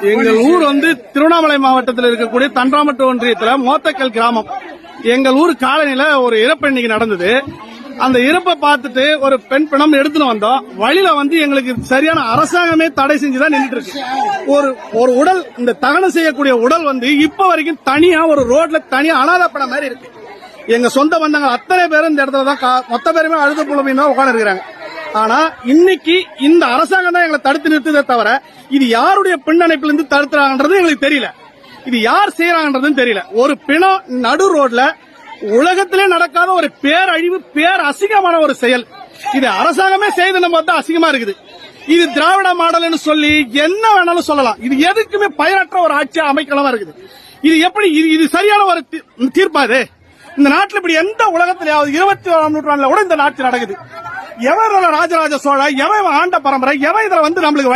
எங்கள் ஊர் திருவண்ணாமலை மாவட்டத்தில் இருக்கக்கூடிய தன்றாமட்டு ஒன்றியத்துல மோத்தக்கல் கிராமம். எங்கள் ஊர் காலனில ஒரு இறப்பு இன்னைக்கு நடந்தது. அந்த இறப்பை பார்த்துட்டு ஒரு பெண் பிணம் எடுத்துன்னு வந்தோம். வழியில எங்களுக்கு சரியான அரசாங்கமே தடை செஞ்சுதான் நின்றுட்டு இருக்கு. ஒரு உடல், இந்த தகனம் செய்யக்கூடிய உடல் இப்ப வரைக்கும் தனியா ஒரு ரோட்ல தனியா அனாதப்பட மாதிரி இருக்கு. எங்க சொந்த பந்தங்கள் அத்தனை பேரும் இந்த இடத்துல தான் மொத்த பேருமே அழுது புலமையும் தான் உட்கார்ந்து இருக்கிறாங்க. ஆனா இன்னைக்கு இந்த அரசாங்கம் தான் எங்களை தடுத்து நிறுத்ததே தவிர இது யாருடைய பின்னணைப்பிலிருந்து தடுத்துறாங்கன்றது எங்களுக்கு தெரியல. இது யார் செய்யறாங்கன்றதும் தெரியல. ஒரு பிணம் நடு ரோட்ல உலகத்திலே நடக்காத ஒரு பேரழிவு, பேர் அசிங்கமான ஒரு செயல். இது அரசாங்கமே செய்து நம்ம அசிங்கமா இருக்குது. இது திராவிட மாடல்னு சொல்லி என்ன வேணாலும் சொல்லலாம். இது எதுக்குமே பயனற்ற ஒரு ஆட்சியா அமைக்கலாம் இருக்குது. இது எப்படி இது சரியான ஒரு தீர்ப்பா? இது இந்த நாட்டில் இப்படி எந்த உலகத்திலேயாவது 21ஆம் நூற்றாண்டுல கூட இந்த நாட்டு நடக்குது? எவன் ராஜராஜ சோழ, எவன் ஆண்ட பரம்பரை, எவன் இதுல நம்மளுக்கு